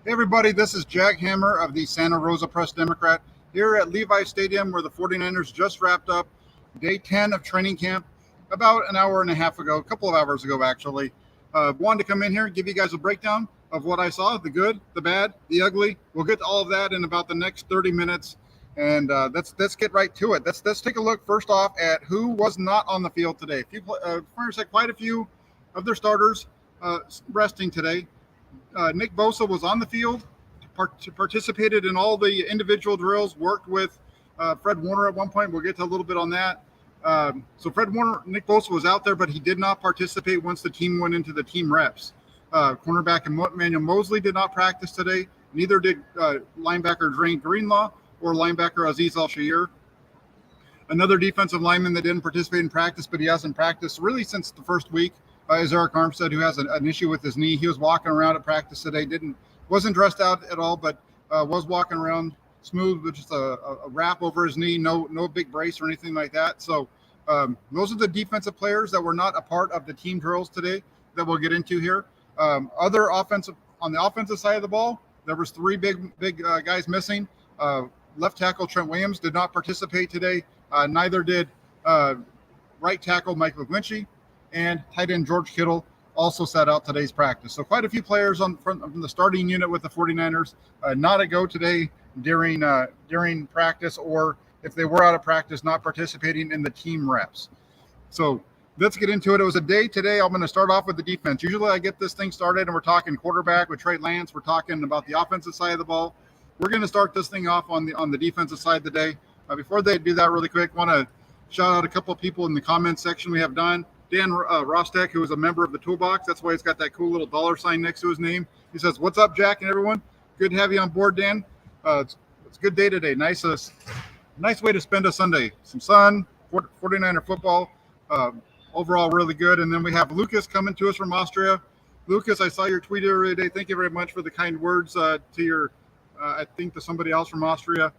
Hey everybody, this is Jack Hammer of the Santa Rosa Press Democrat here at Levi Stadium where the 49ers just wrapped up day 10 of training camp about an hour and a half ago, a couple of hours ago actually. Wanted to come in here and give you guys a breakdown of what I saw, the good, the bad, the ugly. We'll get to all of that in about the next 30 minutes, and let's get right to it. Let's take a look first off at who was not on the field today. First, quite a few of their starters resting today. Nick Bosa was on the field, participated in all the individual drills, worked with Fred Warner at one point. We'll get to a little bit on that. So Nick Bosa was out there, but he did not participate once the team went into the team reps. Cornerback Emmanuel Mosley did not practice today. Neither did linebacker Drain Greenlaw or linebacker Aziz Al-Shaair. Another defensive lineman that didn't participate in practice, but he hasn't practiced really since the first week, is Eric Armstead, who has an issue with his knee. He was walking around at practice today. Wasn't dressed out at all, but was walking around smooth with just a wrap over his knee. No big brace or anything like that. So those are the defensive players that were not a part of the team drills today that we'll get into here. On the offensive side of the ball, there was three big guys missing. Left tackle Trent Williams did not participate today. Neither did right tackle Mike McGlinchey, and tight end George Kittle also sat out today's practice. So quite a few players from the starting unit with the 49ers not a go today during practice, or if they were out of practice, not participating in the team reps. So let's get into it. It was a day today. I'm going to start off with the defense. Usually I get this thing started and we're talking quarterback with Trey Lance. We're talking about the offensive side of the ball. We're going to start this thing off on the defensive side today. Before they do that really quick, I want to shout out a couple of people in the comments section we have done. Dan Rostek, who is a member of the Toolbox. That's why he's got that cool little $sign next to his name. He says, "What's up, Jack and everyone? Good to have you on board, Dan. It's a good day today. Nice way to spend a Sunday. Some sun, 49er football. Overall, really good." And then we have Lucas coming to us from Austria. Lucas, I saw your tweet earlier today. Thank you very much for the kind words to somebody else from Austria.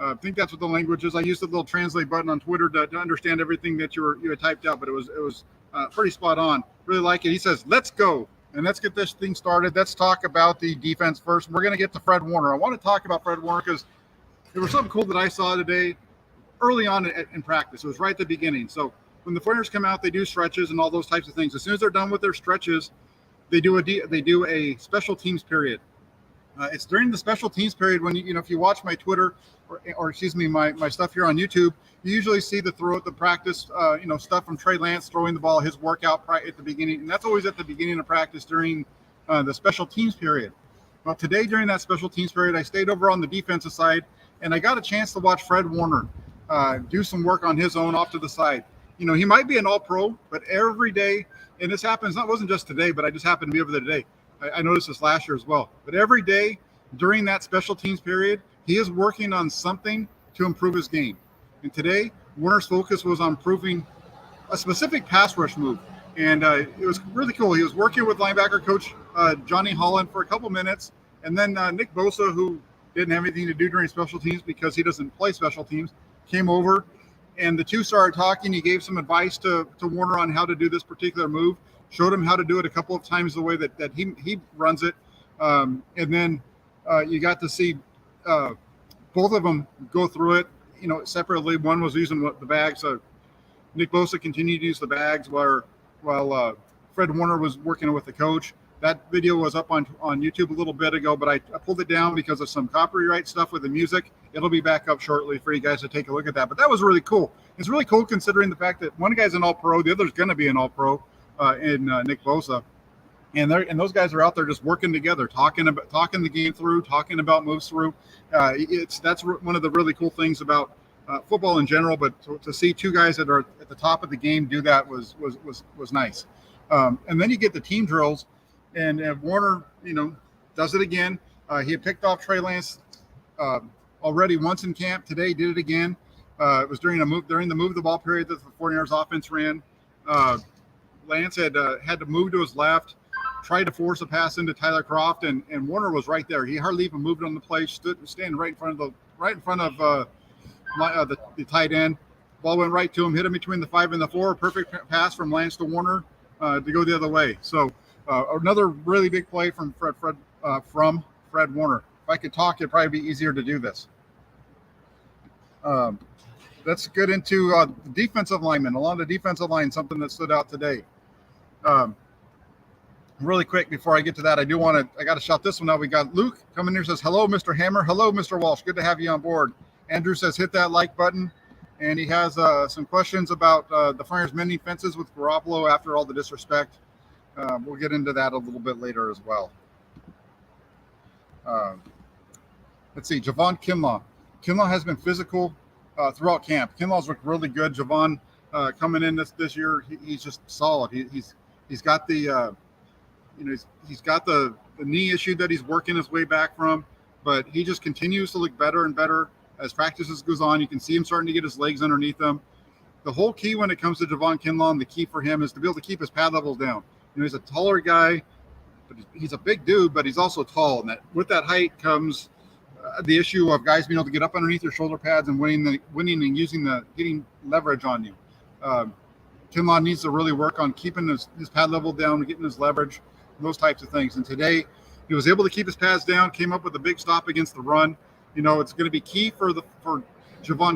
I think that's what the language is. I used the little translate button on Twitter to understand everything that you had typed out, but it was pretty spot on. Really like it. He says, "Let's go and let's get this thing started. Let's talk about the defense first. We're going to get to Fred Warner. I want to talk about Fred Warner because there was something cool that I saw today early on in practice. It was right at the beginning. So when the 49ers come out, they do stretches and all those types of things. As soon as they're done with their stretches, they do a special teams period. It's during the special teams period when if you watch my Twitter or excuse me, my stuff here on YouTube, you usually see throughout the practice, stuff from Trey Lance throwing the ball, his workout at the beginning, and that's always at the beginning of practice during the special teams period. Well, today during that special teams period, I stayed over on the defensive side, and I got a chance to watch Fred Warner do some work on his own off to the side. He might be an all-pro, but every day, and this happens, it wasn't just today, but I just happened to be over there today. I noticed this last year as well. But every day during that special teams period, he is working on something to improve his game. And today, Warner's focus was on improving a specific pass rush move. And it was really cool. He was working with linebacker coach Johnny Holland for a couple minutes. And then Nick Bosa, who didn't have anything to do during special teams because he doesn't play special teams, came over. And the two started talking. He gave some advice to Warner on how to do this particular move. Showed him how to do it a couple of times the way that he runs it. And then you got to see both of them go through it, separately. One was using the bags. Nick Bosa continued to use the bags while Fred Warner was working with the coach. That video was up on YouTube a little bit ago, but I pulled it down because of some copyright stuff with the music. It'll be back up shortly for you guys to take a look at that. But that was really cool. It's really cool considering the fact that one guy's an all-pro, the other's going to be an all-pro. In Nick Bosa, and those guys are out there just working together, talking the game through, talking about moves through. That's one of the really cool things about football in general. But to see two guys that are at the top of the game do that was nice. And then you get the team drills, and Warner, does it again. He had picked off Trey Lance already once in camp. Today, did it again. It was during the move the ball period that the 49ers offense ran. Lance had to move to his left, tried to force a pass into Tyler Kroft, and Warner was right there. He hardly even moved on the play, standing right in front of the tight end. Ball went right to him, hit him between the 5 and the 4. Perfect pass from Lance to Warner to go the other way. So another really big play from Fred Warner. If I could talk, it'd probably be easier to do this. Let's get into the defensive linemen. Along the defensive line, something that stood out today. Really quick before I get to that, I got to shout this one out. We got Luke coming here, says, hello, Mr. Hammer. Hello, Mr. Walsh. Good to have you on board. Andrew says, hit that like button. And he has some questions about the Friars mending fences with Garoppolo after all the disrespect. We'll get into that a little bit later as well. Let's see, Javon Kinlaw. Kinlaw has been physical throughout camp. Kinlaw's looked really good. Javon coming in this year, he's just solid. He's got the he's got the knee issue that he's working his way back from, but he just continues to look better and better as practices goes on. You can see him starting to get his legs underneath him. The whole key when it comes to Javon Kinlaw, and the key for him is to be able to keep his pad levels down. He's a taller guy, but he's a big dude, but he's also tall. And that with that height comes the issue of guys being able to get up underneath your shoulder pads and winning and getting leverage on you. Kinlaw needs to really work on keeping his pad level down, getting his leverage, those types of things. And today he was able to keep his pads down, came up with a big stop against the run. It's going to be key for Javon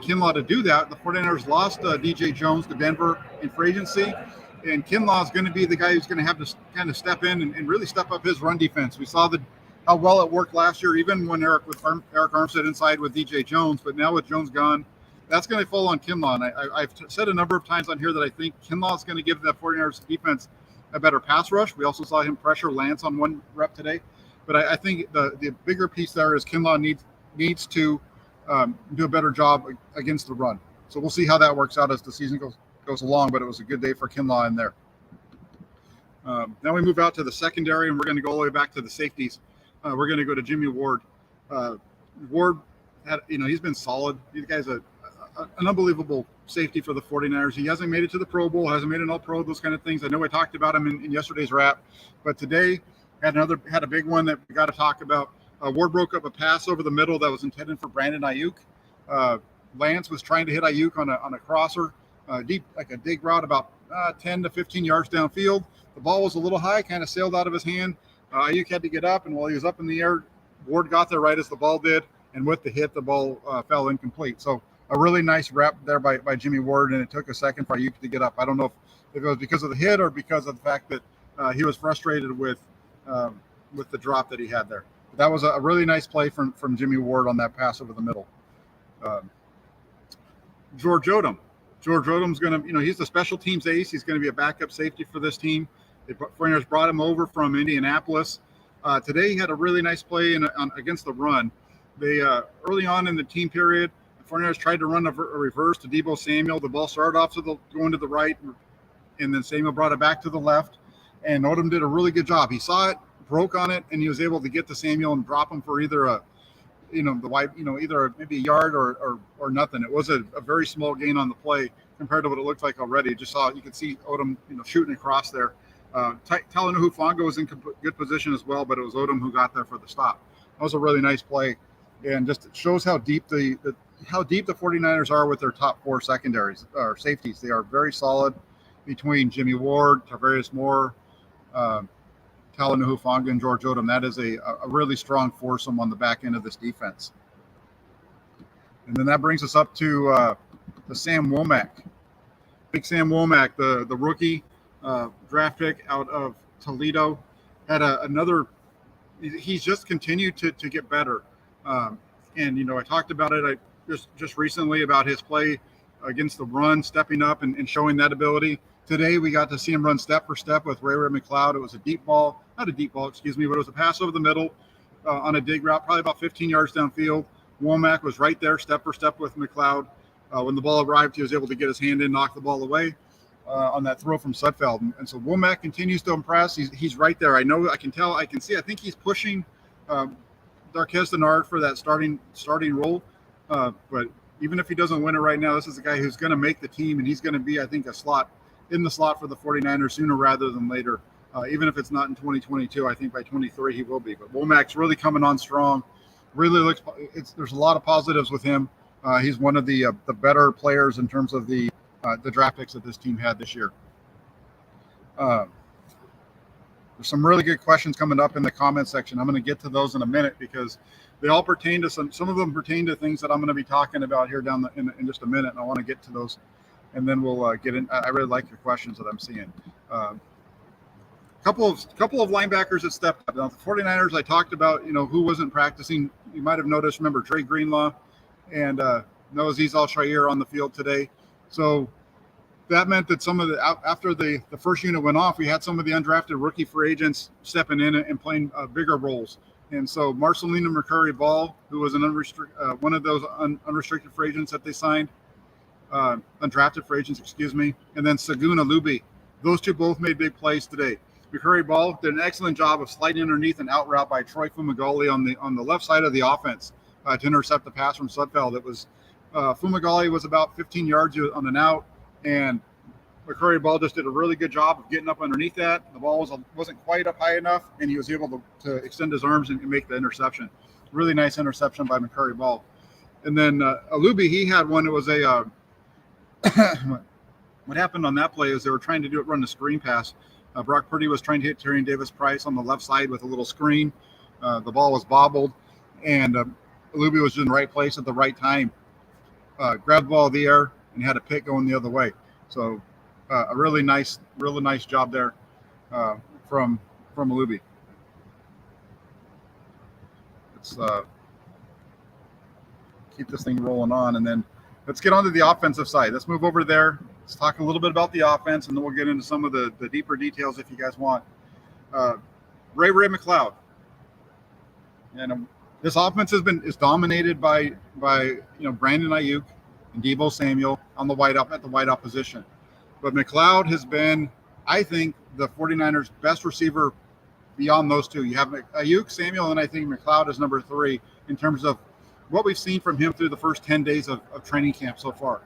Kinlaw to do that. The 49ers lost DJ Jones to Denver in free agency, and Kinlaw is going to be the guy who's going to have to kind of step in and really step up his run defense. We saw how well it worked last year, even when Eric Armstead inside with DJ Jones, but now with Jones gone, that's going to fall on Kinlaw. And I've said a number of times on here that I think Kinlaw is going to give the 49ers defense a better pass rush. We also saw him pressure Lance on one rep today. But I think the bigger piece there is Kinlaw needs to do a better job against the run. So we'll see how that works out as the season goes along, but it was a good day for Kinlaw in there. Now we move out to the secondary, and we're going to go all the way back to the safeties. We're going to go to Jimmy Ward. Ward he's been solid. This guy's an unbelievable safety for the 49ers. He hasn't made it to the Pro Bowl, hasn't made an All-Pro, those kind of things. I know I talked about him in yesterday's wrap, but today had a big one that we got to talk about. Ward broke up a pass over the middle that was intended for Brandon Ayuk. Lance was trying to hit Ayuk on a crosser, deep, like a dig route about 10 to 15 yards downfield. The ball was a little high, kind of sailed out of his hand. Ayuk had to get up, and while he was up in the air, Ward got there right as the ball did, and with the hit, the ball fell incomplete. So a really nice rep there by Jimmy Ward, and it took a second for Ayuk to get up. I don't know if it was because of the hit or because of the fact that he was frustrated with the drop that he had there. But that was a really nice play from Jimmy Ward on that pass over the middle. George Odom. George Odom's going to, he's the special teams ace. He's going to be a backup safety for this team. The 49ers brought him over from Indianapolis. Today he had a really nice play against the run. They early on in the team period, the 49ers tried to run a reverse to Deebo Samuel. The ball started off going to the right, and then Samuel brought it back to the left. And Odom did a really good job. He saw it, broke on it, and he was able to get to Samuel and drop him for either either maybe a yard or nothing. It was a very small gain on the play compared to what it looked like already. You could see Odom, shooting across there. Talanoa Hufanga was in good position as well, but it was Odom who got there for the stop. That was a really nice play, and just it shows how deep the 49ers are with their top four secondaries or safeties. They are very solid between Jimmy Ward, Tarvarius Moore, Talanoa Hufanga, and George Odom. That is a really strong foursome on the back end of this defense. And then that brings us up to the Sam Womack. Big Sam Womack, the rookie draft pick out of Toledo, had he's just continued to get better. And I talked about it just recently about his play against the run, stepping up and showing that ability. Today we got to see him run step for step with Ray McLeod. It was but it was a pass over the middle on a dig route, probably about 15 yards downfield. Womack was right there, step for step with McLeod. When the ball arrived, he was able to get his hand in, knock the ball away on that throw from Sudfeld. And so Womack continues to impress. He's right there. I know, I can tell, I can see. I think he's pushing Darqueze Dennard for that starting role. But even if he doesn't win it right now, this is a guy who's going to make the team, and he's going to be, I think, in the slot for the 49ers sooner rather than later. Even if it's not in 2022, I think by 23 he will be. But Womack's really coming on strong. Really there's a lot of positives with him. He's one of the better players in terms of the draft picks that this team had this year. There's some really good questions coming up in the comment section. I'm going to get to those in a minute because they all pertain to some of them pertain to things that I'm going to be talking about here in just a minute. And I want to get to those, and then we'll get in. I really like your questions that I'm seeing. Couple of linebackers that stepped up. Now, the 49ers, I talked about, who wasn't practicing. You might have noticed, remember, Trey Greenlaw and Noah Azeez Al-Shaair on the field today. So that meant that after the first unit went off, we had some of the undrafted rookie free agents stepping in and playing bigger roles. And so Marcelino McCurry-Ball, who was one of those unrestricted free agents that they signed, undrafted free agents, excuse me, and then Segun Alubi. Those two both made big plays today. McCurry-Ball did an excellent job of sliding underneath an out route by Troy Fumagalli on the left side of the offense to intercept the pass from Sudfeld. It was Fumagalli was about 15 yards on an out, and McCurry-Ball just did a really good job of getting up underneath that. The ball wasn't quite up high enough, and he was able to extend his arms and make the interception. Really nice interception by McCurry-Ball. And then Alubi, he had one. It was a what happened on that play is they were trying to run the screen pass. Brock Purdy was trying to hit Tyrion Davis-Price on the left side with a little screen. The ball was bobbled, and Alubi was in the right place at the right time. Grabbed the ball in the air and had a pick going the other way. So a really nice job there from Alubi. Let's keep this thing rolling on, and then let's get onto the offensive side. Let's move over there. Let's talk a little bit about the offense, and then we'll get into some of the deeper details if you guys want. Ray McCloud. And this offense is dominated by Brandon Ayuk and Deebo Samuel at the wideout position. But McCloud has been, I think, the 49ers' best receiver beyond those two. You have Ayuk, Samuel, and I think McCloud is number 3 in terms of what we've seen from him through the first 10 days of training camp so far.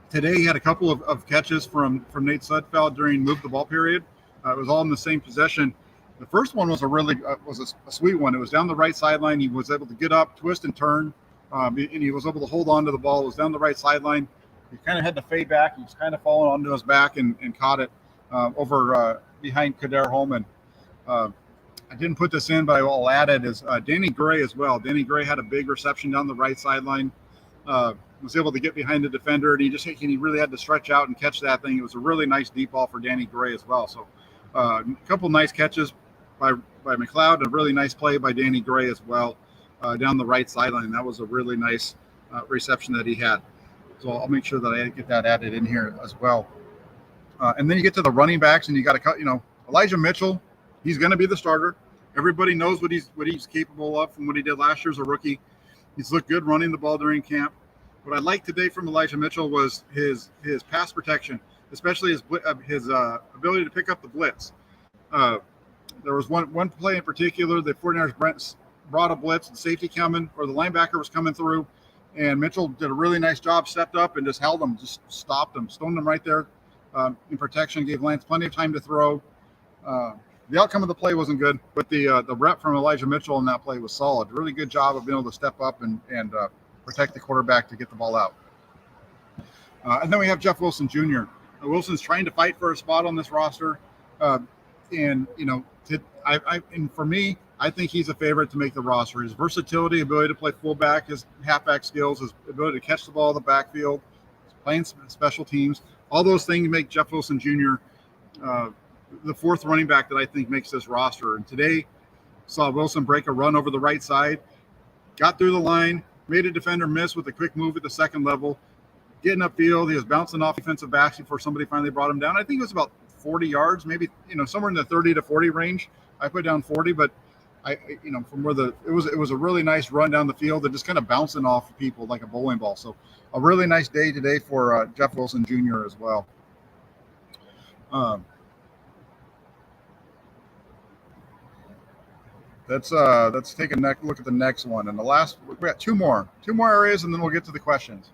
Today he had a couple of catches from Nate Sudfeld during move the ball period. It was all in the same possession. The first one was a sweet one. It was down the right sideline. He was able to get up, twist, and turn, and he was able to hold on to the ball. It was down the right sideline. He kind of had to fade back. He was kind of falling onto his back and caught it over behind Kader Holman. I didn't put this in, but I'll add it is Danny Gray as well. Danny Gray had a big reception down the right sideline. Was able to get behind the defender, and he really had to stretch out and catch that thing. It was a really nice deep ball for Danny Gray as well. So a couple nice catches by McCloud, and a really nice play by Danny Gray as well down the right sideline. That was a really nice reception that he had. So I'll make sure that I get that added in here as well. And then you get to the running backs, and you got to cut. Elijah Mitchell, he's going to be the starter. Everybody knows what he's capable of from what he did last year as a rookie. He's looked good running the ball during camp. What I liked today from Elijah Mitchell was his pass protection, especially his ability to pick up the blitz. There was one play in particular, the 49ers brought a blitz, the safety coming, or the linebacker was coming through, and Mitchell did a really nice job, stepped up and just held him, just stopped him, stoned him right there in protection, gave Lance plenty of time to throw. The outcome of the play wasn't good, but the rep from Elijah Mitchell in that play was solid. Really good job of being able to step up and protect the quarterback to get the ball out. And then we have Jeff Wilson Jr. Wilson's trying to fight for a spot on this roster. And for me, I think he's a favorite to make the roster. His versatility, ability to play fullback, his halfback skills, his ability to catch the ball in the backfield, playing special teams, all those things make Jeff Wilson Jr. The 4th running back that I think makes this roster. And today saw Wilson break a run over the right side, got through the line, made a defender miss with a quick move at the second level, getting upfield. He was bouncing off defensive backs before somebody finally brought him down. I think it was about 40 yards, maybe, somewhere in the 30 to 40 range. I put down 40, but from where it was a really nice run down the field and just kind of bouncing off people like a bowling ball. So a really nice day today for Jeff Wilson Jr. as well. Let's take a look at the next one. And we got two more areas, and then we'll get to the questions.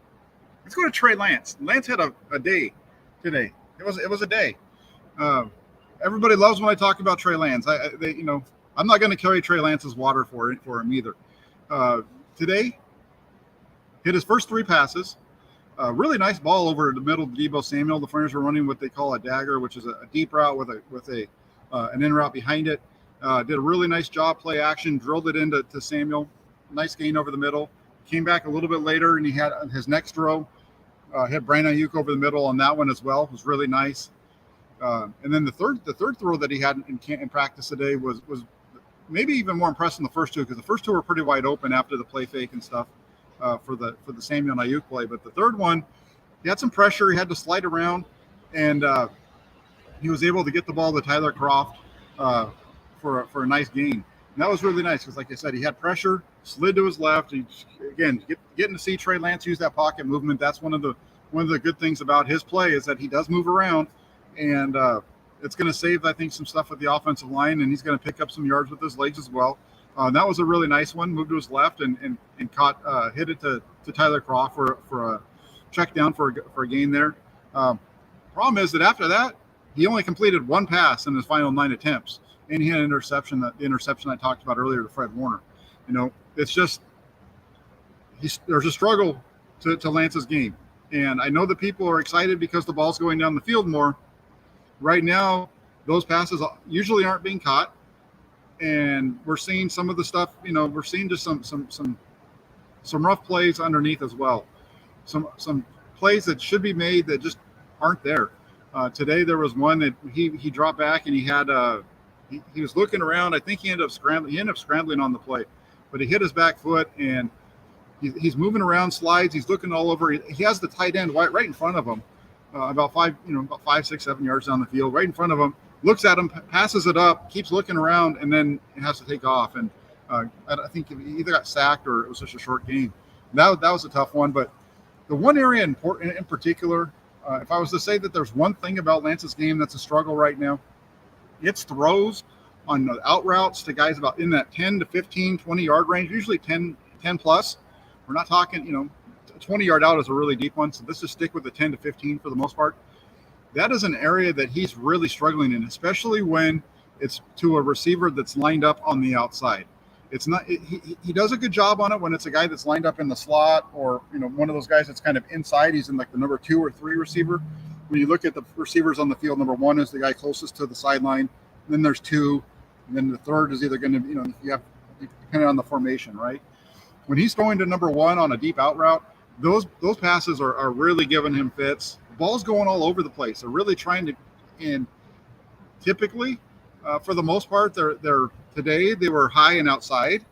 Let's go to Trey Lance. Lance had a day today. It was a day. Everybody loves when I talk about Trey Lance. I'm not going to carry Trey Lance's water for him either. Today, hit his first 3 passes. Really nice ball over the middle of Deebo Samuel. The 49ers were running what they call a dagger, which is a deep route with a an in route behind it. Did a really nice job, play action, drilled it into Samuel. Nice gain over the middle. Came back a little bit later, and he had his next throw, hit Brandon Ayuk over the middle on that one as well. It was really nice. And then the third throw that he had in practice today was maybe even more impressive than the first two, because the first two were pretty wide open after the play fake and stuff for the Samuel and Ayuk play. But the third one, he had some pressure. He had to slide around, and he was able to get the ball to Tyler Croft for a nice gain. And that was really nice because, like I said, he had pressure, slid to his left. Getting to see Trey Lance use that pocket movement. That's one of the good things about his play, is that he does move around, and it's going to save, I think, some stuff with the offensive line, and he's going to pick up some yards with his legs as well. That was a really nice one. Moved to his left and caught hit it to Tyler Croft for a check down for a gain there. Problem is that after that, he only completed one pass in his final 9 attempts, and he had the interception I talked about earlier to Fred Warner. It's just there's a struggle to Lance's game, and I know that people are excited because the ball's going down the field more. Right now, those passes usually aren't being caught, and we're seeing some of the stuff. We're seeing just some rough plays underneath as well. Some plays that should be made that just aren't there. Today there was one that he dropped back, and he had he was looking around. I think he ended up scrambling on the play, but he hit his back foot, and he's moving around, slides. He's looking all over. He has the tight end right in front of him, about 5, 6, 7 yards down the field, right in front of him. Looks at him, passes it up, keeps looking around, and then has to take off. And I think he either got sacked or it was just a short game. That was a tough one. But the one area in particular, if I was to say that there's one thing about Lance's game that's a struggle right now, it's throws on the out routes to guys about in that 10 to 15, 20-yard range, usually 10 plus. We're not talking, 20-yard out is a really deep one, so let's just stick with the 10 to 15 for the most part. That is an area that he's really struggling in, especially when it's to a receiver that's lined up on the outside. It's not. He does a good job on it when it's a guy that's lined up in the slot, or one of those guys that's kind of inside. He's in like the number 2 or 3 receiver. When you look at the receivers on the field, number 1 is the guy closest to the sideline. Then there's 2, and then the third is either going to you have depending on the formation, right? When he's going to number 1 on a deep out route, those passes are really giving him fits. The ball's going all over the place. They're really trying to, and typically, for the most part, today they were high and outside.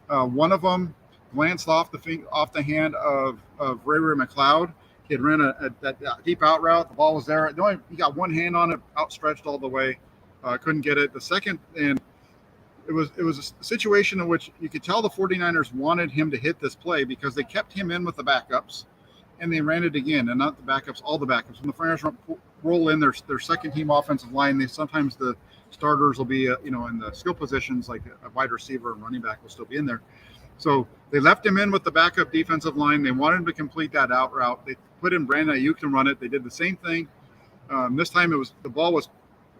One of them glanced off the hand of Ray McLeod. He had ran that deep out route. The ball was there. He got one hand on it, outstretched all the way. Couldn't get it. The second, and it was a situation in which you could tell the 49ers wanted him to hit this play because they kept him in with the backups, and they ran it again, and not the backups, all the backups. When the 49ers roll in their second team offensive line, sometimes the starters will be in the skill positions, like a wide receiver and running back will still be in there. So they left him in with the backup defensive line. They wanted him to complete that out route. They put in Brandon Ayuk to run it. They did the same thing. This time the ball was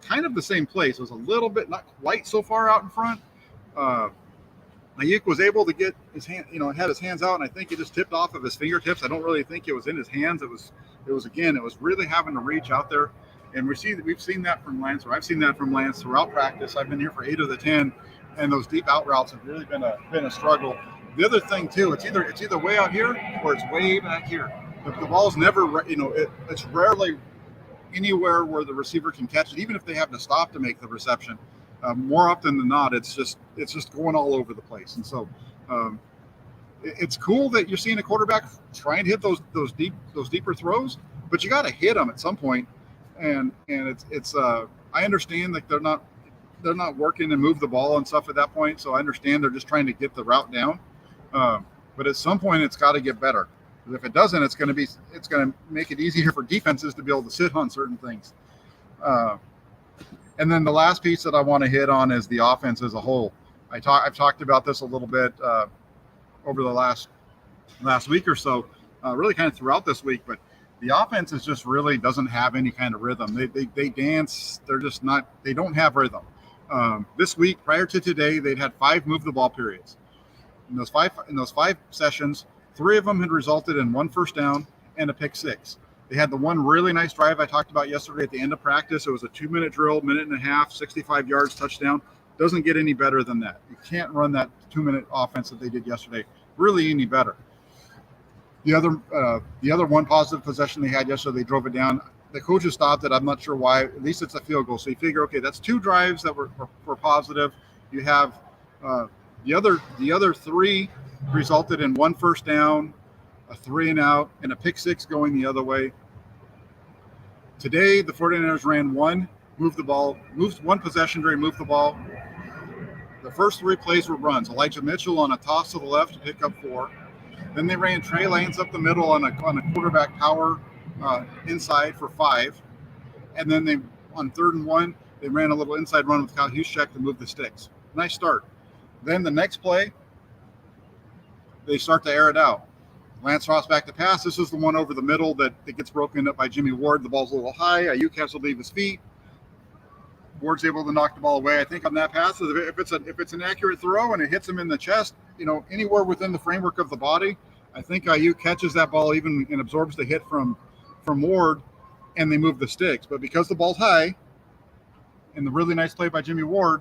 kind of the same place. It was a little bit, not quite so far out in front. Ayuk was able to get his hand, had his hands out, and I think it just tipped off of his fingertips. I don't really think it was in his hands. It was really having to reach out there. And we've seen that from Lance, or I've seen that from Lance throughout practice. I've been here for 8 of the 10, and those deep out routes have really been a struggle. The other thing too, it's either way out here or it's way back here. The ball's never, it's rarely anywhere where the receiver can catch it, even if they have to stop to make the reception. More often than not, it's just going all over the place. And so it's cool that you're seeing a quarterback try and hit those deeper throws, but you got to hit them at some point. And it's I understand that they're not working to move the ball and stuff at that point. So I understand they're just trying to get the route down. But at some point, it's got to get better. Because if it doesn't, it's going to make it easier for defenses to be able to sit on certain things. And then the last piece that I want to hit on is the offense as a whole. I've talked about this a little bit over the last week or so, really kind of throughout this week. But the offense is just really doesn't have any kind of rhythm. They dance. They're just not. They don't have rhythm. This week, prior to today, they'd had 5 move the ball periods. In those five sessions, 3 of them had resulted in 1 first down and a pick 6. They had the one really nice drive I talked about yesterday at the end of practice. It was a 2-minute drill, minute and a half, 65 yards, touchdown. Doesn't get any better than that. You can't run that 2-minute offense that they did yesterday really any better. The other one positive possession they had yesterday, they drove it down. The coaches stopped it. I'm not sure why. At least it's a field goal. So you figure, okay, that's 2 drives that were positive. You have the other 3 resulted in 1 first down, a 3 and out, and a pick 6 going the other way. Today, the 49ers ran moved 1 possession during moved the ball. The first 3 plays were runs. Elijah Mitchell on a toss to the left to pick up 4. Then they ran Trey Lance up the middle on a quarterback power inside for 5. And then they, on 3rd and 1, they ran a little inside run with Kyle Juszczyk to move the sticks. Nice start. Then the next play, they start to air it out. Lance Ross back to pass. This is the one over the middle that gets broken up by Jimmy Ward. The ball's a little high. Ayuk has to leave his feet. Ward's able to knock the ball away. I think on that pass, if it's an accurate throw and it hits him in the chest, anywhere within the framework of the body, I think Ayuk catches that ball even and absorbs the hit from Ward, and they move the sticks. But because the ball's high, and the really nice play by Jimmy Ward,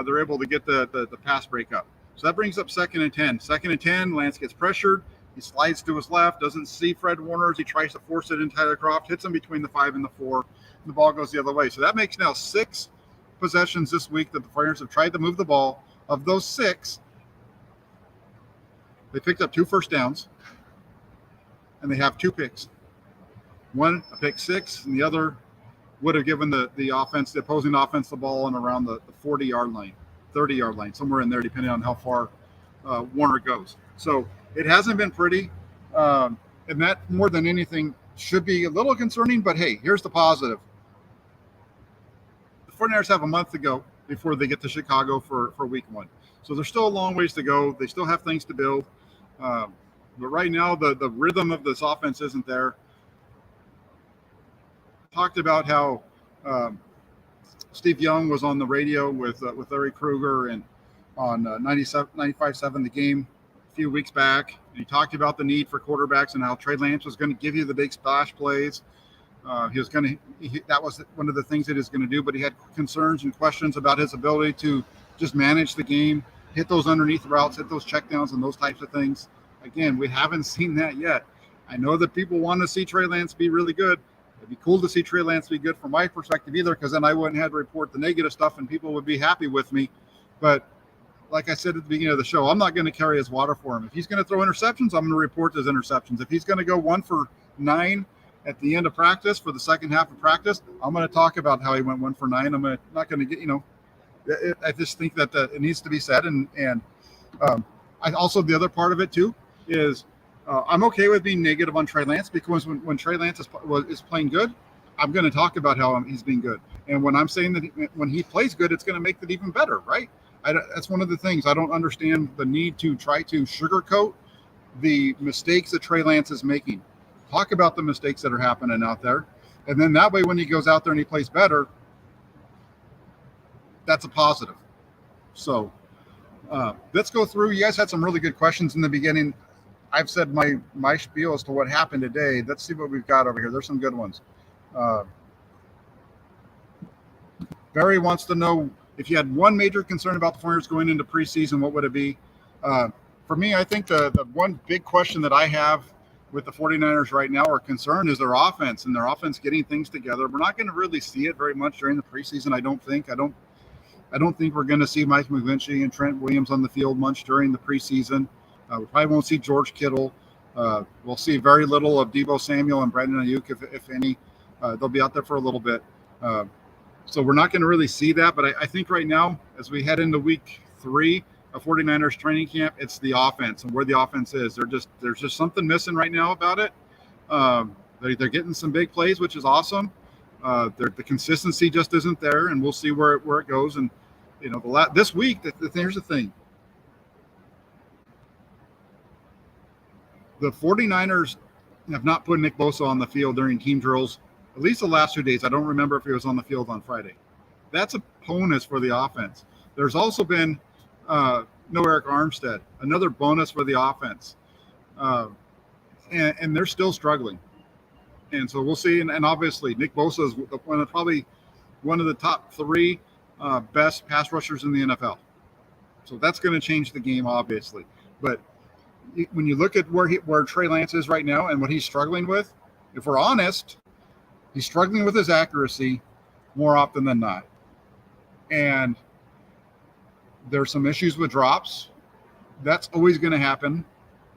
they're able to get the pass break up. So that brings up 2nd and 10. 2nd and 10, Lance gets pressured. He slides to his left, doesn't see Fred Warner as he tries to force it in Tyler Croft, hits him between the 5 and the 4, and the ball goes the other way. So that makes now 6 possessions this week that the 49ers have tried to move the ball. Of those 6, they picked up 2 first downs, and they have 2 picks. One, a pick 6, and the other would have given the opposing offense the ball on around the 40-yard line, 30-yard line, somewhere in there, depending on how far Warner goes. So it hasn't been pretty, and that more than anything should be a little concerning. But hey, here's the positive. The 49ers have a month to go before they get to Chicago for week 1. So there's still a long ways to go. They still have things to build. But right now, the rhythm of this offense isn't there. Talked about how Steve Young was on the radio with Larry Krueger and on 95.7 The Game a few weeks back. And he talked about the need for quarterbacks and how Trey Lance was going to give you the big splash plays. That was one of the things that he was going to do, but he had concerns and questions about his ability to just manage the game, hit those underneath routes, hit those checkdowns, and those types of things. Again, we haven't seen that yet. I know that people want to see Trey Lance be really good. It'd be cool to see Trey Lance be good from my perspective either, because then I wouldn't have to report the negative stuff and people would be happy with me. But like I said at the beginning of the show, I'm not going to carry his water for him. If he's going to throw interceptions, I'm going to report those interceptions. If he's going to go 1 for 9 at the end of practice for the second half of practice, I'm going to talk about how he went 1 for 9. Not going to get, I just think that it needs to be said. And I also, the other part of it too is I'm okay with being negative on Trey Lance, because when Trey Lance is playing good, I'm going to talk about how he's being good. And when I'm saying that when he plays good, it's going to make it even better, right? That's one of the things. I don't understand the need to try to sugarcoat the mistakes that Trey Lance is making. Talk about the mistakes that are happening out there. And then that way, when he goes out there and he plays better, that's a positive. So let's go through. You guys had some really good questions in the beginning. I've said my spiel as to what happened today. Let's see what we've got over here. There's some good ones. Barry wants to know, if you had one major concern about the 49ers going into preseason, what would it be? For me, I think the one big question that I have with the 49ers right now, or concern, is their offense and their offense getting things together. We're not going to really see it very much during the preseason, I don't think. I don't think we're going to see Mike McGlinchey and Trent Williams on the field much during the preseason. We probably won't see George Kittle. We'll see very little of Deebo Samuel and Brandon Ayuk, if any. They'll be out there for a little bit. So we're not going to really see that. But I think right now, as we head into week 3 of 49ers training camp, it's the offense and where the offense is. There's just something missing right now about it. They're getting some big plays, which is awesome. The consistency just isn't there, and we'll see where it goes. And this week, here's the thing. The 49ers have not put Nick Bosa on the field during team drills, at least the last 2 days. I don't remember if he was on the field on Friday. That's a bonus for the offense. There's also been no Eric Armstead, another bonus for the offense. And they're still struggling. And so we'll see. And obviously, Nick Bosa is probably one of the top three best pass rushers in the NFL. So that's going to change the game, obviously. But when you look at where Trey Lance is right now and what he's struggling with, if we're honest, he's struggling with his accuracy more often than not. And there's some issues with drops. That's always going to happen.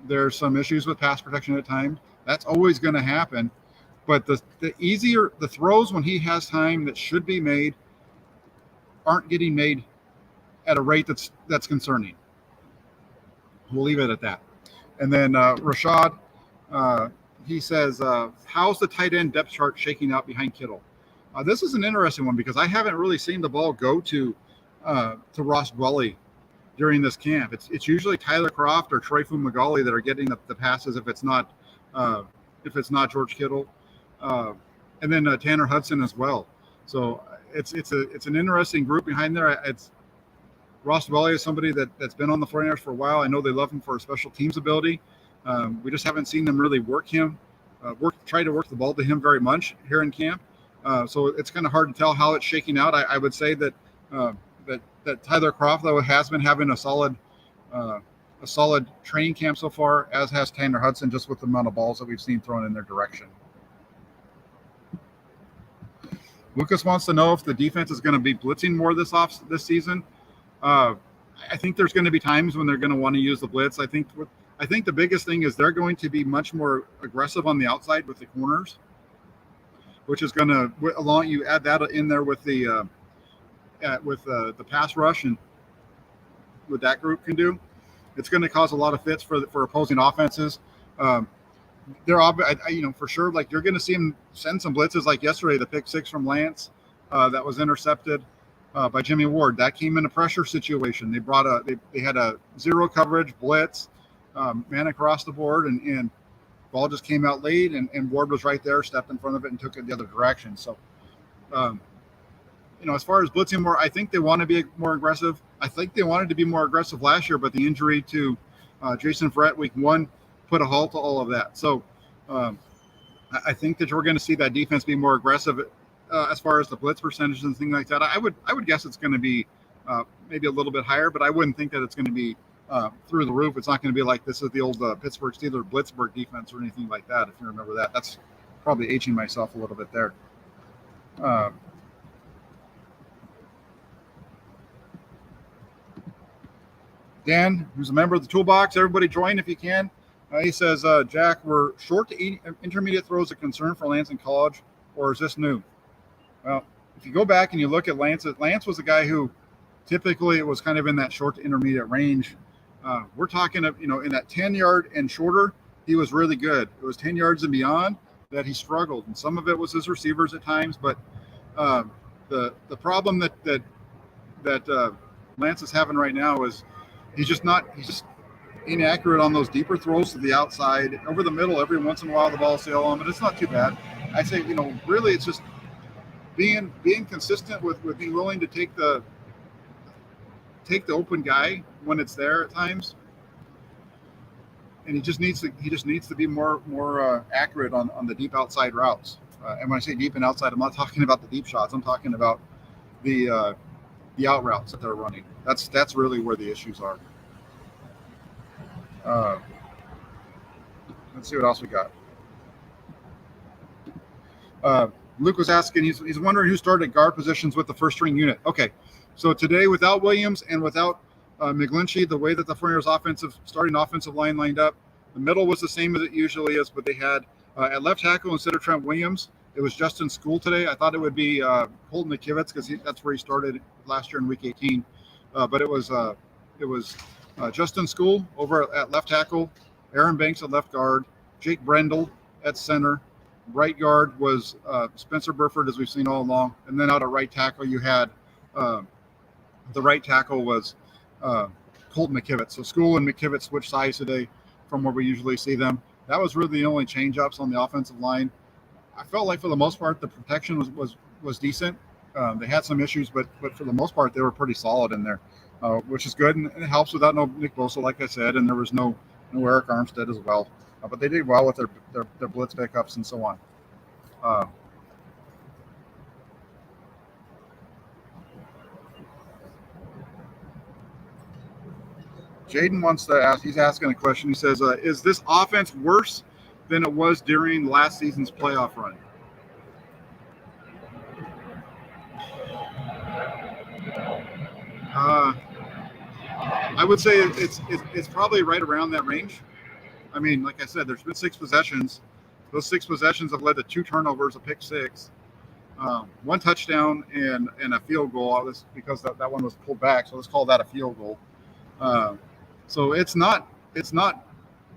There's some issues with pass protection at times. That's always going to happen. But the easier the throws when he has time that should be made aren't getting made at a rate that's concerning. We'll leave it at that. And then Rashad, he says, how's the tight end depth chart shaking out behind Kittle? This is an interesting one because I haven't really seen the ball go to Ross Dwelley during this camp. It's usually Tyler Kroft or Troy Fumagalli that are getting the passes if it's not George Kittle, and then Tanner Hudson as well. So it's an interesting group behind there. It's Ross Dwelley is somebody that's been on the 49ers for a while. I know they love him for his special teams ability. We just haven't seen them really try to work the ball to him very much here in camp. So it's kind of hard to tell how it's shaking out. I would say that Tyler Kroft, though, has been having a solid training camp so far, as has Tanner Hudson, just with the amount of balls that we've seen thrown in their direction. Lucas wants to know if the defense is going to be blitzing more this season. I think there's going to be times when they're going to want to use the blitz. I think the biggest thing is they're going to be much more aggressive on the outside with the corners, which is going to you add that in there with the pass rush and what that group can do. It's going to cause a lot of fits for opposing offenses. They're for sure, like, you're going to see them send some blitzes like yesterday, the pick six from Lance that was intercepted by Jimmy Ward. That came in a pressure situation. They had a zero coverage blitz, man across the board, and ball just came out late, and Ward was right there, stepped in front of it, and took it the other direction. So, as far as blitzing more, I think they want to be more aggressive. I think they wanted to be more aggressive last year, but the injury to Jason Verrett week 1 put a halt to all of that. So I think that we're going to see that defense be more aggressive as far as the blitz percentages and things like that. I would guess it's going to be maybe a little bit higher, but I wouldn't think that it's going to be through the roof. It's not going to be like this is the old Pittsburgh Steelers Blitzburg defense or anything like that, if you remember that. That's probably aging myself a little bit there. Dan, who's a member of the Toolbox, everybody join if you can. He says, Jack, were short to intermediate throws a concern for Lance in college, or is this new? Well, if you go back and you look at Lance was a guy who typically was kind of in that short to intermediate range. We're talking of, in that 10-yard and shorter, he was really good. It was 10 yards and beyond that he struggled, and some of it was his receivers at times. But the problem that Lance is having right now is he's just inaccurate on those deeper throws to the outside, over the middle. Every once in a while, the ball sail on, but it's not too bad. I say, really, it's just being consistent with being willing to take the open guy when it's there at times, and he just needs to be more accurate on the deep outside routes. And when I say deep and outside, I'm not talking about the deep shots. I'm talking about the out routes that they're running. That's really where the issues are. Let's see what else we got. Luke was asking, he's wondering who started guard positions with the first string unit. Okay, so today without Williams and without McGlinchey, the way that the 49ers starting offensive line lined up, the middle was the same as it usually is, but they had at left tackle instead of Trent Williams, it was Justin School today. I thought it would be Colton McKivitz because that's where he started last year in Week 18, but it was Justin School over at left tackle, Aaron Banks at left guard, Jake Brendel at center. Right guard was Spencer Burford, as we've seen all along. And then out at right tackle, you had the right tackle was Colton McKivitz. So School and McKivitz switched sides today from where we usually see them. That was really the only change-ups on the offensive line. I felt like for the most part, the protection was decent. They had some issues, but for the most part, they were pretty solid in there, which is good. And it helps without no Nick Bosa, like I said, and there was no Eric Armstead as well. But they did well with their blitz pickups and so on. Uh, Jaden wants to ask. He's asking a question. He says, "Is this offense worse than it was during last season's playoff run?" Uh, I would say it's probably right around that range. I mean, like I said, there's been 6 possessions. Those 6 possessions have led to 2 turnovers, a pick six, 1 touchdown, and a field goal. This because that one was pulled back, so let's call that a field goal. Uh, so it's not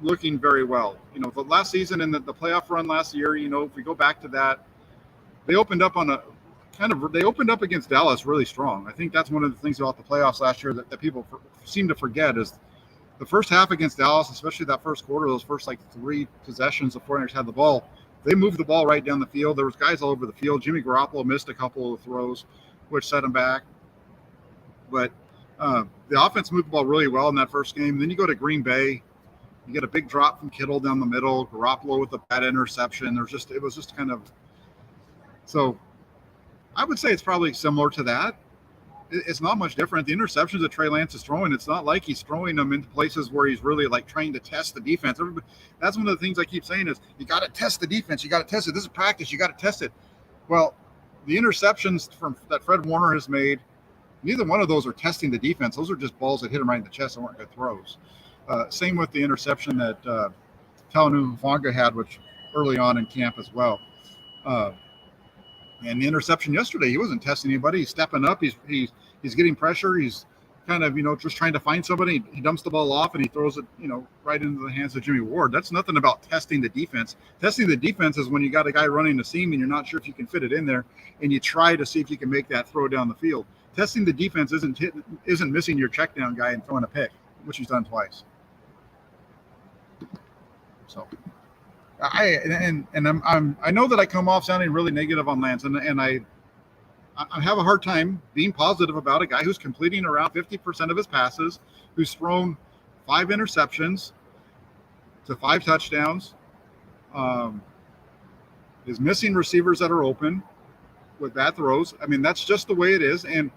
looking very well. The last season and the playoff run last year. If we go back to that, they opened up on a they opened up against Dallas really strong. I think that's one of the things about the playoffs last year that people seem to forget is the first half against Dallas, especially that first quarter, those first like 3 possessions the 49ers had the ball. They moved the ball right down the field. There was guys all over the field. Jimmy Garoppolo missed a couple of throws, which set him back. But the offense moved the ball really well in that first game. Then you go to Green Bay, you get a big drop from Kittle down the middle. Garoppolo with a bad interception. It was just kind of so. I would say it's probably similar to that. It's not much different. The interceptions that Trey Lance is throwing, it's not like he's throwing them into places where he's really like trying to test the defense. That's one of the things I keep saying is you got to test the defense. You got to test it. This is practice. You got to test it. Well, the interceptions that Fred Warner has made, neither one of those are testing the defense. Those are just balls that hit him right in the chest and weren't good throws. Same with the interception that Talanoa Hufanga had, which early on in camp as well. And the interception yesterday, he wasn't testing anybody. He's stepping up. He's getting pressure. He's kind of, just trying to find somebody. He dumps the ball off and he throws it, right into the hands of Jimmy Ward. That's nothing about testing the defense. Testing the defense is when you got a guy running the seam and you're not sure if you can fit it in there, and you try to see if you can make that throw down the field. Testing the defense isn't missing your check down guy and throwing a pick, which he's done twice. So. I know that I come off sounding really negative on Lance, and I have a hard time being positive about a guy who's completing around 50% of his passes, who's thrown 5 interceptions to 5 touchdowns, is missing receivers that are open with bad throws. I mean, that's just the way it is. And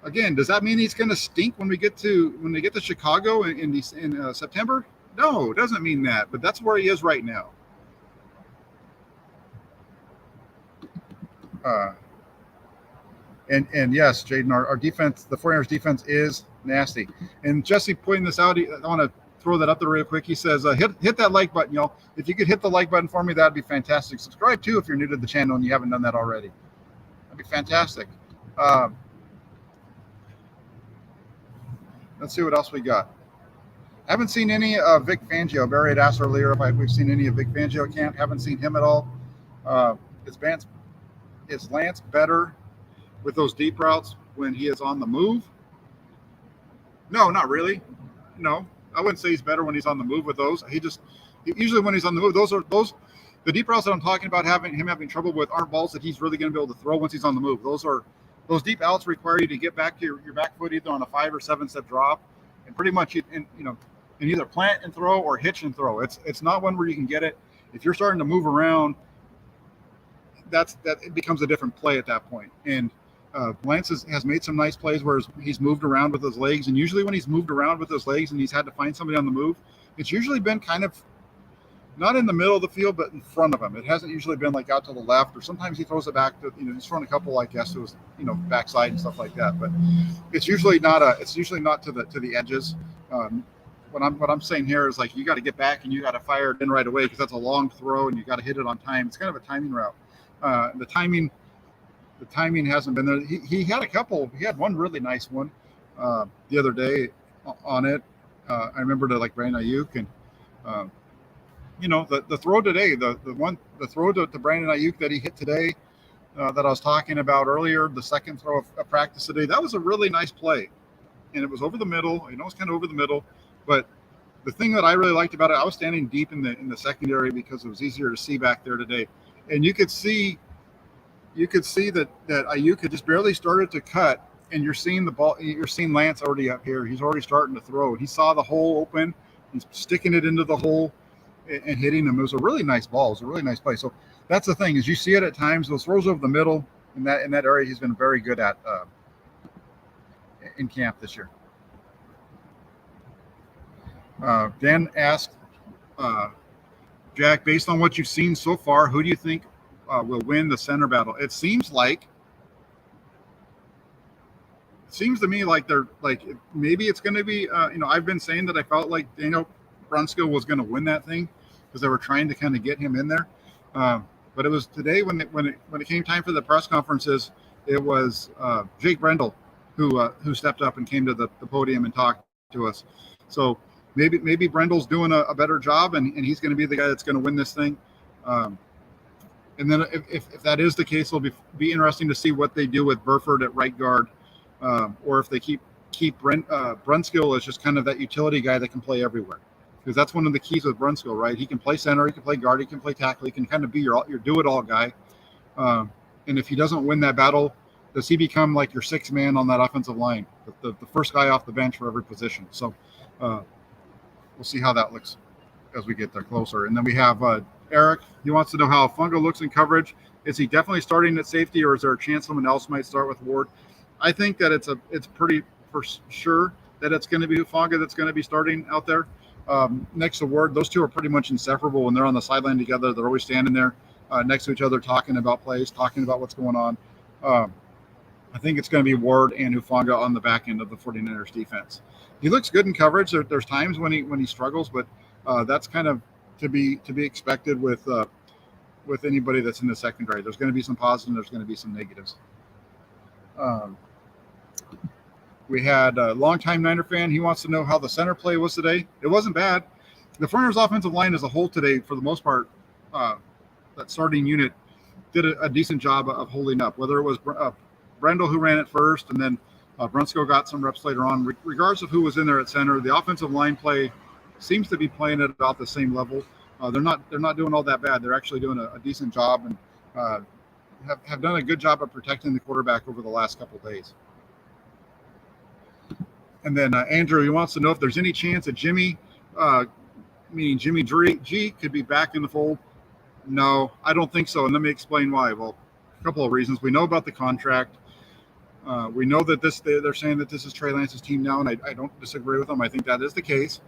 again, does that mean he's going to stink when we get to Chicago in September? No, it doesn't mean that. But that's where he is right now. And yes, Jaden, our defense, the 49ers defense is nasty. And Jesse pointing this out, I want to throw that up there real quick. He says, hit that like button, y'all. If you could hit the like button for me, that'd be fantastic. Subscribe too if you're new to the channel and you haven't done that already. That'd be fantastic. Let's see what else we got. I haven't seen any of Vic Fangio. Barry had asked earlier if we've seen any of Vic Fangio camp. Haven't seen him at all. Is Lance better with those deep routes when he is on the move? No, not really. No, I wouldn't say he's better when he's on the move with those. Usually when he's on the move, the deep routes that I'm talking about having trouble with aren't balls that he's really going to be able to throw once he's on the move. Those deep outs require you to get back to your back foot either on a 5 or 7 step drop, and pretty much and either plant and throw or hitch and throw. It's not one where you can get it. If you're starting to move around, that it becomes a different play at that point. And Lance has made some nice plays where he's moved around with his legs. And usually when he's moved around with his legs and he's had to find somebody on the move, it's usually been kind of not in the middle of the field, but in front of him. It hasn't usually been like out to the left, or sometimes he throws it back to, he's thrown a couple, I guess, to his, backside and stuff like that. But it's usually not to the edges. What I'm saying here is like you got to get back and you got to fire it in right away because that's a long throw and you got to hit it on time. It's kind of a timing route. The timing hasn't been there. He had one really nice one the other day on it. I remember to like Brandon Ayuk and the throw today, the throw to Brandon Ayuk that he hit today that I was talking about earlier, the second throw of practice today, that was a really nice play, and it was over the middle. It's kind of over the middle, but the thing that I really liked about it, I was standing deep in the secondary because it was easier to see back there today, and you could see that Ayuk had just barely started to cut, and you're seeing the ball. You're seeing Lance already up here. He's already starting to throw. He saw the hole open. He's sticking it into the hole. and hitting him. It was a really nice ball. It was a really nice play. So that's the thing, is you see it at times. Those throws over the middle in that area, he's been very good at in camp this year. Dan asked, Jack, based on what you've seen so far, who do you think will win the center battle? It seems to me like they're like, maybe it's going to be, I've been saying that I felt like Daniel Brunskill was going to win that thing because they were trying to kind of get him in there. But it was today when it came time for the press conferences, it was Jake Brendel who stepped up and came to the podium and talked to us. So maybe Brendel's doing a better job, and he's going to be the guy that's going to win this thing. And then if that is the case, it'll be interesting to see what they do with Burford at right guard, or if they keep Brunskill as just kind of that utility guy that can play everywhere. Because that's one of the keys with Brunskill, right? He can play center, he can play guard, he can play tackle, he can kind of be your do-it-all guy. And if he doesn't win that battle, does he become like your sixth man on that offensive line, the first guy off the bench for every position? So we'll see how that looks as we get there closer. And then we have Eric. He wants to know how Fungo looks in coverage. Is he definitely starting at safety, or is there a chance someone else might start with Ward? I think that it's pretty for sure that it's going to be Hufanga that's going to be starting out there. Next to Ward, those two are pretty much inseparable. When they're on the sideline together, they're always standing there next to each other, talking about plays, talking about what's going on. I think it's going to be Ward and Hufanga on the back end of the 49ers defense. He looks good in coverage. There's times when he struggles, but that's kind of to be expected with anybody that's in the secondary. There's going to be some positives, and there's going to be some negatives. We had a longtime Niner fan. He wants to know how the center play was today. It wasn't bad. The 49ers offensive line as a whole today, for the most part, that starting unit did a decent job of holding up, whether it was Brendel who ran it first, and then Brunskill got some reps later on. Regardless of who was in there at center, the offensive line play seems to be playing at about the same level. They're not doing all that bad. They're actually doing a decent job, and have done a good job of protecting the quarterback over the last couple of days. And then Andrew, he wants to know if there's any chance that Jimmy, meaning Jimmy G, could be back in the fold. No, I don't think so. And let me explain why. Well, a couple of reasons. We know about the contract. We know that they're saying that this is Trey Lance's team now, and I don't disagree with them. I think that is the case.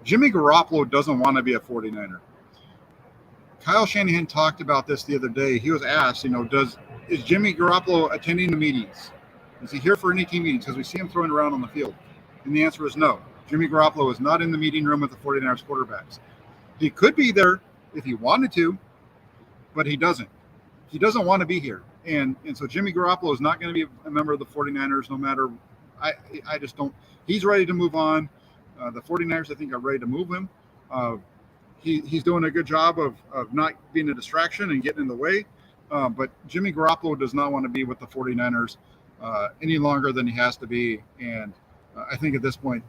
Jimmy Garoppolo doesn't want to be a 49er. Kyle Shanahan talked about this the other day. He was asked, is Jimmy Garoppolo attending the meetings? Is he here for any team meetings? Because we see him throwing around on the field. And the answer is no. Jimmy Garoppolo is not in the meeting room with the 49ers quarterbacks. He could be there if he wanted to, but he doesn't. He doesn't want to be here. And so Jimmy Garoppolo is not going to be a member of the 49ers no matter. I just don't. He's ready to move on. The 49ers, I think, are ready to move him. He's doing a good job of not being a distraction and getting in the way. But Jimmy Garoppolo does not want to be with the 49ers any longer than he has to be. And I think at this point,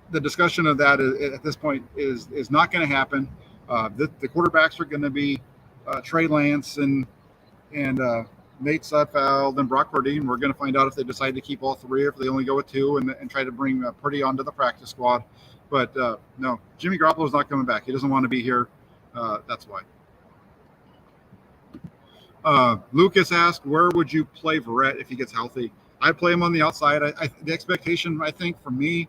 the discussion of that at this point is not going to happen. The quarterbacks are going to be Trey Lance and Nate Sudfeld and Brock Purdy. We're going to find out if they decide to keep all three, or if they only go with two and try to bring Purdy onto the practice squad. But no, Jimmy Garoppolo is not coming back. He doesn't want to be here. That's why. Lucas asked, where would you play Verrett if he gets healthy? I'd play him on the outside. The expectation, I think, for me,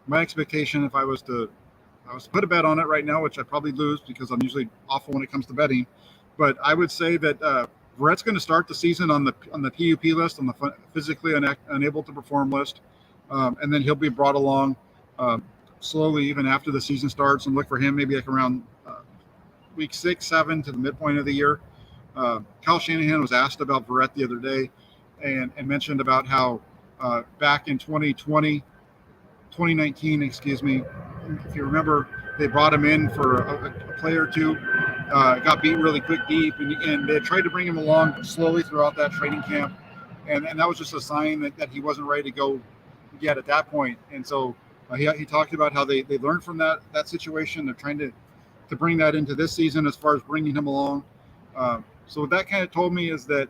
my expectation, if I was to put a bet on it right now, which I'd probably lose because I'm usually awful when it comes to betting, but I would say that Verrett's going to start the season on the PUP list, on the physically unable to perform list, and then he'll be brought along slowly even after the season starts, and look for him maybe like around week 6, 7 to the midpoint of the year. Kyle Shanahan was asked about Verrett the other day and mentioned about how back in 2019, excuse me, if you remember, they brought him in for a play or two, got beat really quick deep, and they tried to bring him along slowly throughout that training camp. And that was just a sign that he wasn't ready to go yet at that point. And so he talked about how they learned from that situation. They're trying to bring that into this season as far as bringing him along. So what that kind of told me is that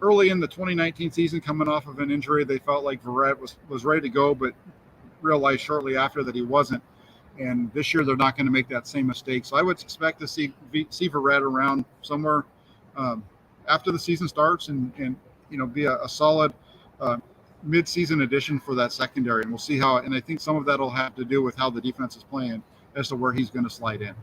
early in the 2019 season, coming off of an injury, they felt like Verrett was ready to go, but realized shortly after that he wasn't. And this year they're not going to make that same mistake. So I would expect to see Verrett around somewhere after the season starts, and be a solid mid-season addition for that secondary. And we'll see how. And I think some of that will have to do with how the defense is playing as to where he's going to slide in.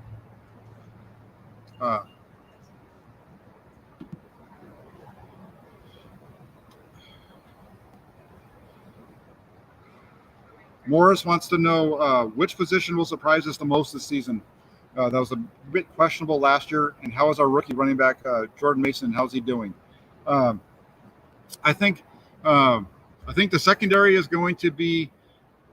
Morris wants to know which position will surprise us the most this season. That was a bit questionable last year. And how is our rookie running back, Jordan Mason? How's he doing? I think the secondary is going to be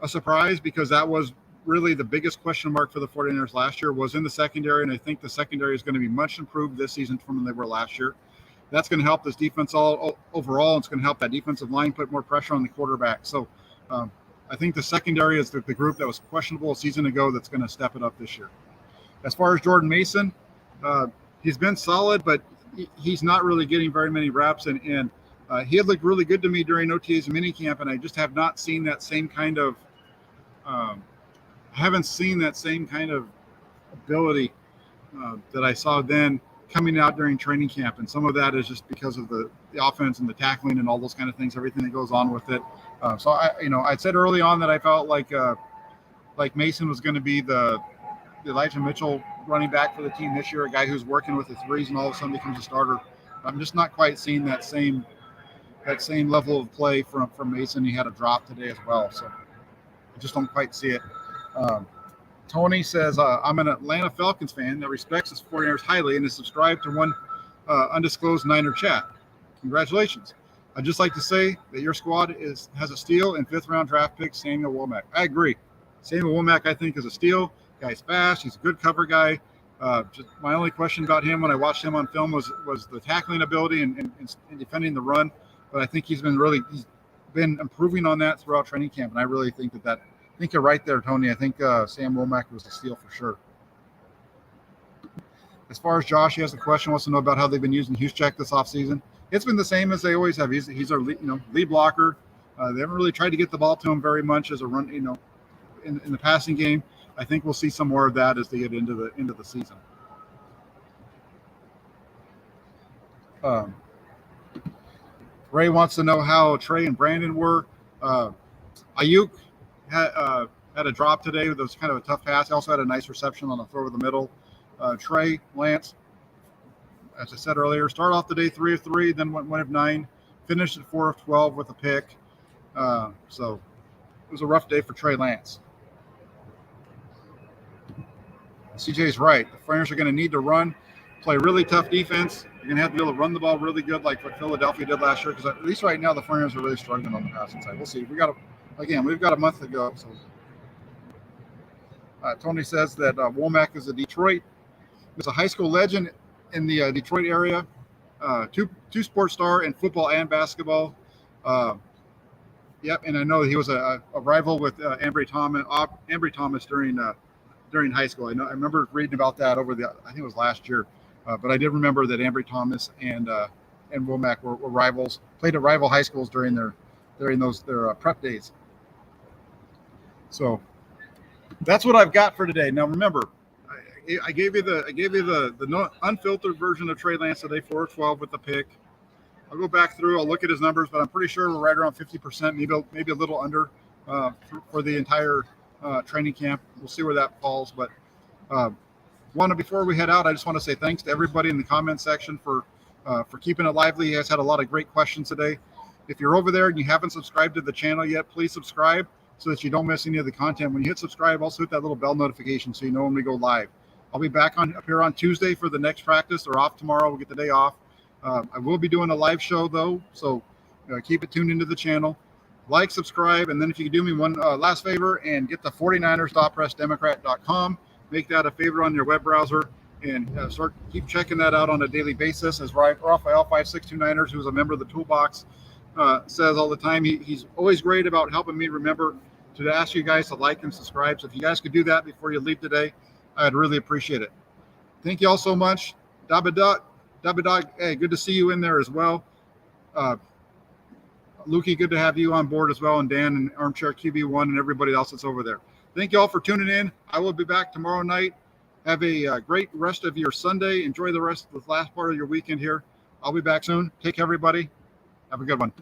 a surprise, because that was really the biggest question mark for the 49ers last year, was in the secondary. And I think the secondary is going to be much improved this season from when they were last year. That's going to help this defense overall. It's going to help that defensive line put more pressure on the quarterback. So I think the secondary is the group that was questionable a season ago that's going to step it up this year. As far as Jordan Mason, he's been solid, but he's not really getting very many reps. And he had looked really good to me during OTAs and minicamp, and I just have not seen that same kind of ability that I saw then coming out during training camp. And some of that is just because of the offense and the tackling and all those kind of things, everything that goes on with it. So I said early on that I felt like Mason was going to be the Elijah Mitchell running back for the team this year, a guy who's working with the threes and all of a sudden becomes a starter. I'm just not quite seeing that same level of play from Mason. He had a drop today as well, so I just don't quite see it. Tony says, I'm an Atlanta Falcons fan that respects his 49ers highly and is subscribed to one undisclosed Niner chat. Congratulations. I'd just like to say that your squad has a steal and 5th-round draft pick, Samuel Womack. I agree. Samuel Womack, I think, is a steal. Guy's fast. He's a good cover guy. Just my only question about him when I watched him on film was the tackling ability and defending the run. But I think he's been improving on that throughout training camp, and I really think I think you're right there, Tony. I think Sam Womack was the steal for sure. As far as Josh, he has a question, wants to know about how they've been using Juszczyk this offseason. It's been the same as they always have. He's our lead blocker. They haven't really tried to get the ball to him very much as a run, in the passing game. I think we'll see some more of that as they get into the season. Ray wants to know how Trey and Brandon were. Ayuk had a drop today. That was kind of a tough pass. He also had a nice reception on the throw over the middle. Trey Lance, as I said earlier, started off the day 3 of 3, then went 1 of 9, finished at 4 of 12 with a pick. So it was a rough day for Trey Lance. CJ's right. The 49ers are going to need to run, play really tough defense. You're going to have to be able to run the ball really good like what Philadelphia did last year, because at least right now the 49ers are really struggling on the passing side. We'll see. We've got a month to go. So Tony says that Womack is a Detroit. He's a high school legend in the Detroit area, two sports star in football and basketball. Yep, and I know he was a rival with Ambry Thomas during high school. I remember reading about that I think it was last year, but I did remember that Ambry Thomas and Womack were rivals, played at rival high schools during their prep days. So that's what I've got for today. Now remember, I gave you the unfiltered version of Trey Lance today, 4-12 with the pick. I'll go back through. I'll look at his numbers, but I'm pretty sure we're right around 50%, maybe a little under for the entire training camp. We'll see where that falls. But before we head out, I just want to say thanks to everybody in the comment section for keeping it lively. You guys had a lot of great questions today. If you're over there and you haven't subscribed to the channel yet, please subscribe so that you don't miss any of the content. When you hit subscribe, also hit that little bell notification so you know when we go live. I'll be back up here on Tuesday for the next practice, or off tomorrow. We'll get the day off. I will be doing a live show, though, so keep it tuned into the channel. Like, subscribe, and then if you could do me one last favor and get the 49ers.pressdemocrat.com, make that a favorite on your web browser, and keep checking that out on a daily basis. As Raphael 5629ers, who's a member of the Toolbox, says all the time, he's always great about helping me remember to ask you guys to like and subscribe. So if you guys could do that before you leave today, I'd really appreciate it. Thank you all so much. Dabba Dog, hey, good to see you in there as well. Lukey, good to have you on board as well, and Dan and Armchair QB1 and everybody else that's over there. Thank you all for tuning in. I will be back tomorrow night. Have a great rest of your Sunday. Enjoy the rest of the last part of your weekend here. I'll be back soon. Take care, everybody. Have a good one.